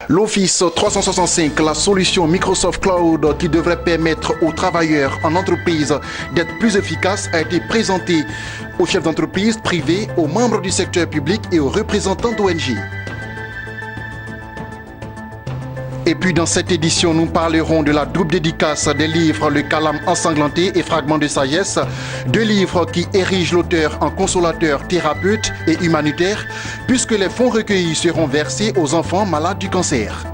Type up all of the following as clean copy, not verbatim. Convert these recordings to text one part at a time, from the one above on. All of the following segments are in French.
L'Office 365, la solution Microsoft Cloud qui devrait permettre aux travailleurs en entreprise d'être plus efficaces, a été présentée aux chefs d'entreprise privés, aux membres du secteur public et aux représentants d'ONG. Et puis dans cette édition, nous parlerons de la double dédicace des livres Le Calame ensanglanté et Fragments de sagesse, deux livres qui érigent l'auteur en consolateur, thérapeute et humanitaire, puisque les fonds recueillis seront versés aux enfants malades du cancer.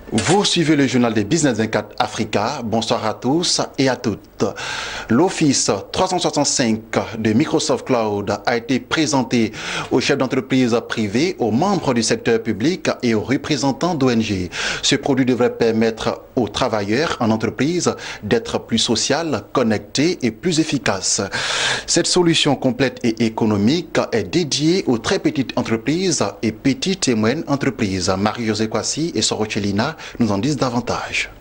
Vous suivez le journal des Business 24 Africa. Bonsoir à tous et à toutes. L'Office 365 de Microsoft Cloud a été présenté aux chefs d'entreprise privés, aux membres du secteur public et aux représentants d'ONG. Ce produit devrait permettre aux travailleurs en entreprise d'être plus social, connectés et plus efficaces. Cette solution complète et économique est dédiée aux très petites entreprises et petites et moyennes entreprises. Marie-Josée Kwasi et Sorochelina nous en disent davantage.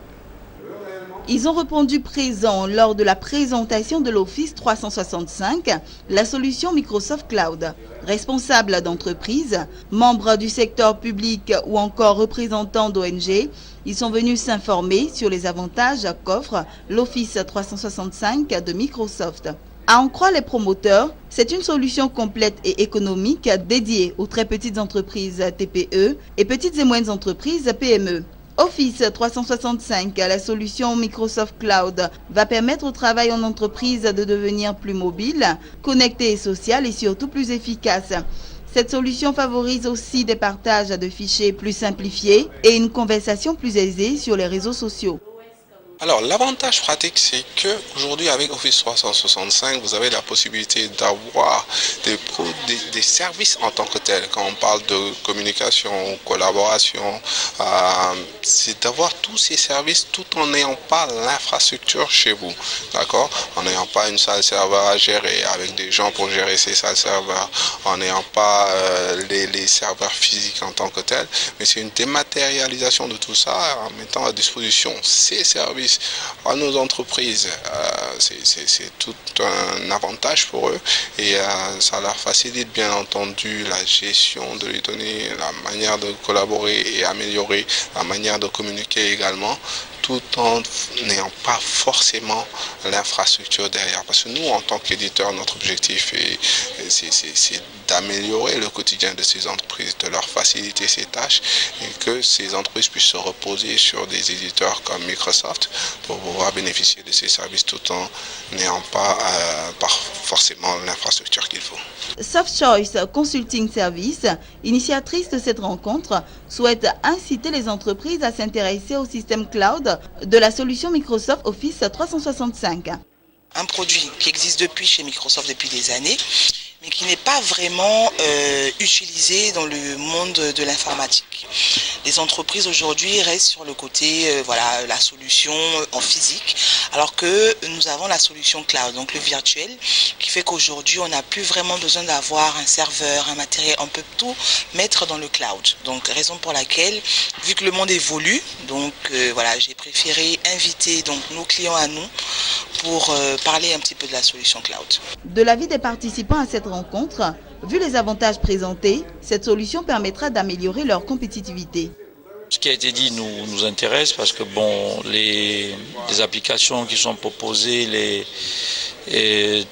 Ils ont répondu présent lors de la présentation de l'Office 365, la solution Microsoft Cloud. Responsables d'entreprise, membres du secteur public ou encore représentants d'ONG, ils sont venus s'informer sur les avantages qu'offre l'Office 365 de Microsoft. À en croire les promoteurs, c'est une solution complète et économique dédiée aux très petites entreprises TPE et petites et moyennes entreprises PME. Office 365, la solution Microsoft Cloud, va permettre au travail en entreprise de devenir plus mobile, connecté et social et surtout plus efficace. Cette solution favorise aussi des partages de fichiers plus simplifiés et une conversation plus aisée sur les réseaux sociaux. Alors, l'avantage pratique, c'est que aujourd'hui avec Office 365, vous avez la possibilité d'avoir des services en tant que tels. Quand on parle de communication, collaboration, c'est d'avoir tous ces services tout en n'ayant pas l'infrastructure chez vous. D'accord? En n'ayant pas une salle serveur à gérer avec des gens pour gérer ces salles serveurs, en n'ayant pas les serveurs physiques en tant que tels. Mais c'est une dématérialisation de tout ça en mettant à disposition ces services à nos entreprises. C'est tout un avantage pour eux et ça leur facilite bien entendu la gestion de les données, la manière de collaborer et améliorer la manière de communiquer également, tout en n'ayant pas forcément l'infrastructure derrière. Parce que nous, en tant qu'éditeurs, notre objectif c'est d'améliorer le quotidien de ces entreprises, de leur faciliter ces tâches et que ces entreprises puissent se reposer sur des éditeurs comme Microsoft pour pouvoir bénéficier de ces services tout en n'ayant pas forcément l'infrastructure qu'il faut. Soft Choice Consulting Service, initiatrice de cette rencontre, souhaite inciter les entreprises à s'intéresser au système cloud de la solution Microsoft Office 365. Un produit qui existe chez Microsoft depuis des années, mais qui n'est pas vraiment utilisé dans le monde de l'informatique. Les entreprises aujourd'hui restent sur le côté, la solution en physique, alors que nous avons la solution cloud, donc le virtuel, qui fait qu'aujourd'hui on n'a plus vraiment besoin d'avoir un serveur, un matériel, on peut tout mettre dans le cloud. Donc raison pour laquelle, vu que le monde évolue, donc j'ai préféré inviter nos clients à nous pour parler un petit peu de la solution cloud. De l'avis des participants à cette rencontre, vu les avantages présentés, cette solution permettra d'améliorer leur compétitivité. Ce qui a été dit nous intéresse parce que les applications qui sont proposées,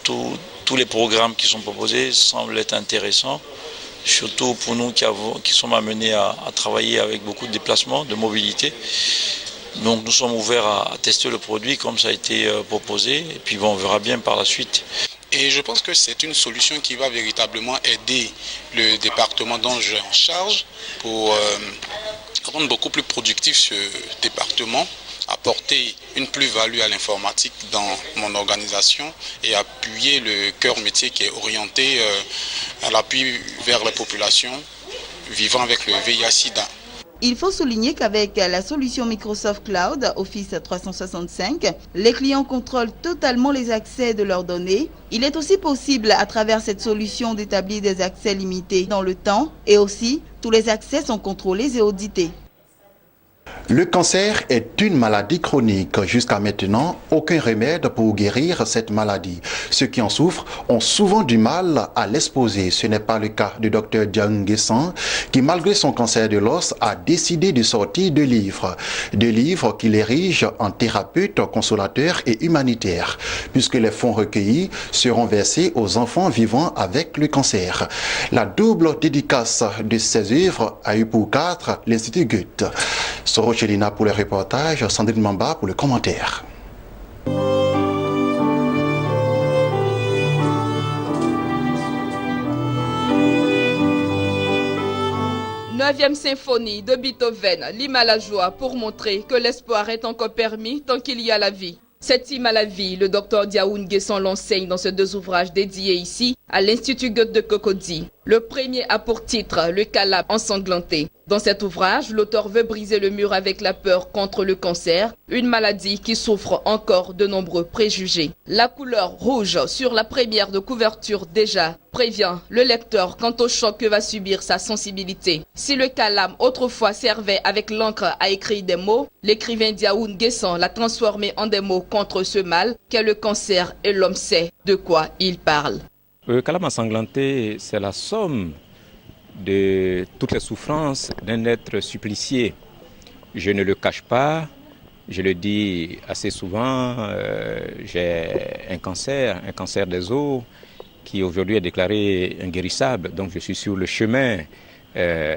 tous les programmes qui sont proposés semblent être intéressants, surtout pour nous qui sommes amenés à travailler avec beaucoup de déplacements, de mobilité. Donc nous sommes ouverts à tester le produit comme ça a été proposé et puis on verra bien par la suite. Et je pense que c'est une solution qui va véritablement aider le département dont j'ai en charge pour rendre beaucoup plus productif ce département, apporter une plus-value à l'informatique dans mon organisation et appuyer le cœur métier qui est orienté à l'appui vers les populations vivant avec le VIH-Sida. Il faut souligner qu'avec la solution Microsoft Cloud Office 365, les clients contrôlent totalement les accès de leurs données. Il est aussi possible à travers cette solution d'établir des accès limités dans le temps et aussi tous les accès sont contrôlés et audités. Le cancer est une maladie chronique. Jusqu'à maintenant, aucun remède pour guérir cette maladie. Ceux qui en souffrent ont souvent du mal à l'exposer. Ce n'est pas le cas du docteur Diaoun Guesson, qui malgré son cancer de l'os a décidé de sortir deux livres. Deux livres qu'il érige en thérapeute, consolateur et humanitaire, puisque les fonds recueillis seront versés aux enfants vivant avec le cancer. La double dédicace de ces œuvres a eu pour cadre l'Institut Goethe. Soro Chelina pour le reportage, Sandrine Mamba pour le commentaire. Neuvième symphonie de Beethoven, l'hymne à la joie pour montrer que l'espoir est encore permis tant qu'il y a la vie. Cette hymne à la vie, le docteur Diaoun Guesson l'enseigne dans ces deux ouvrages dédiés ici à l'Institut Goethe de Cocody. Le premier a pour titre Le Calab ensanglanté. Dans cet ouvrage, l'auteur veut briser le mur avec la peur contre le cancer, une maladie qui souffre encore de nombreux préjugés. La couleur rouge sur la première de couverture déjà prévient le lecteur quant au choc que va subir sa sensibilité. Si le calame autrefois servait avec l'encre à écrire des mots, l'écrivain Diaoun Guesson l'a transformé en des mots contre ce mal qu'est le cancer et l'homme sait de quoi il parle. Le calame ensanglanté, c'est la somme de toutes les souffrances d'un être supplicié. Je ne le cache pas, je le dis assez souvent, j'ai un cancer des os qui aujourd'hui est déclaré inguérissable. Donc je suis sur le chemin de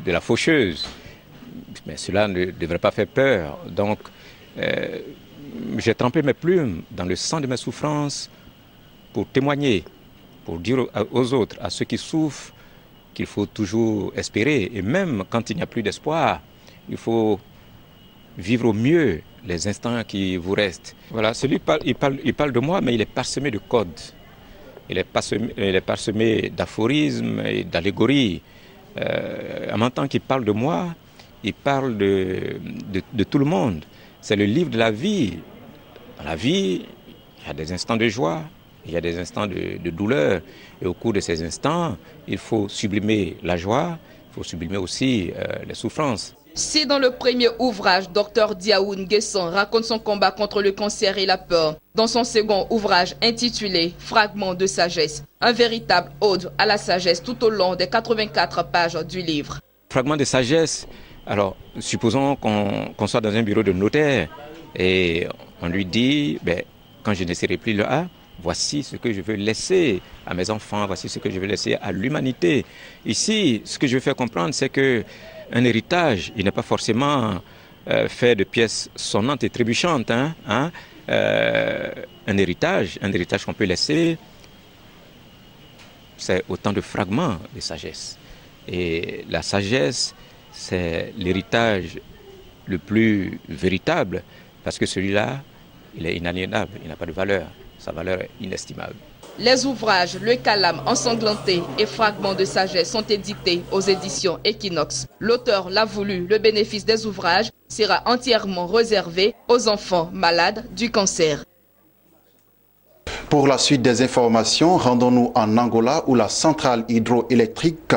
la faucheuse. Mais cela ne devrait pas faire peur. Donc j'ai trempé mes plumes dans le sang de mes souffrances pour témoigner, pour dire aux autres, à ceux qui souffrent, qu'il faut toujours espérer. Et même quand il n'y a plus d'espoir, il faut vivre au mieux les instants qui vous restent. Voilà, celui il parle de moi, mais il est parsemé de codes. Il est parsemé d'aphorismes et d'allégories. En même temps qu'il parle de moi, il parle de tout le monde. C'est le livre de la vie. Dans la vie, il y a des instants de joie, il y a des instants de douleur. Et au cours de ces instants, il faut sublimer la joie, il faut sublimer aussi les souffrances. Si dans le premier ouvrage, Dr Diaoun Guesson raconte son combat contre le cancer et la peur, dans son second ouvrage intitulé Fragments de sagesse, un véritable ode à la sagesse tout au long des 84 pages du livre. Fragments de sagesse, alors supposons qu'on soit dans un bureau de notaire et on lui dit, quand je ne serai plus là, voici ce que je veux laisser à mes enfants, voici ce que je veux laisser à l'humanité. Ici, ce que je veux faire comprendre, c'est que un héritage, il n'est pas forcément fait de pièces sonnantes et trébuchantes. Un héritage qu'on peut laisser, c'est autant de fragments de sagesse. Et la sagesse, c'est l'héritage le plus véritable, parce que celui-là, il est inaliénable, il n'a pas de valeur. Sa valeur est inestimable. Les ouvrages Le Calame ensanglanté et Fragments de sagesse sont édités aux éditions Equinox. L'auteur l'a voulu, le bénéfice des ouvrages sera entièrement réservé aux enfants malades du cancer. Pour la suite des informations, rendons-nous en Angola où la centrale hydroélectrique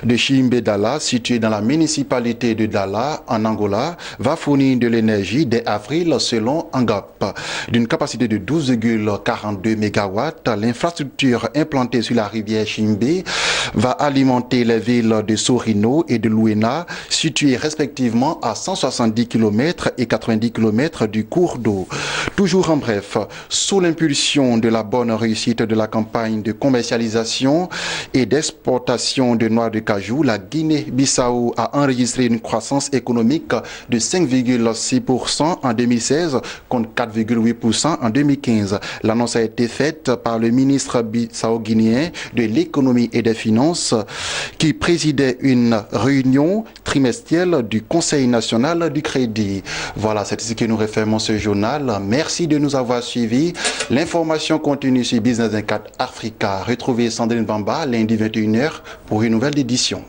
de Chimbé-Dala, située dans la municipalité de Dala, en Angola, va fournir de l'énergie dès avril selon ANGAP. D'une capacité de 12,42 MW, l'infrastructure implantée sur la rivière Chimbé va alimenter les villes de Sorino et de Luena, situées respectivement à 170 km et 90 km du cours d'eau. Toujours en bref, sous l'impulsion de la bonne réussite de la campagne de commercialisation et d'exportation de noix de cajou, la Guinée-Bissau a enregistré une croissance économique de 5,6% en 2016 contre 4,8% en 2015. L'annonce a été faite par le ministre bissau-guinéen de l'économie et des finances qui présidait une réunion trimestrielle du Conseil national du crédit. Voilà, c'est ce que nous refermons ce journal. Merci de nous avoir suivis. L'information continue sur Business 24 Africa. Retrouvez Sandrine Bamba lundi 21h pour une nouvelle édition.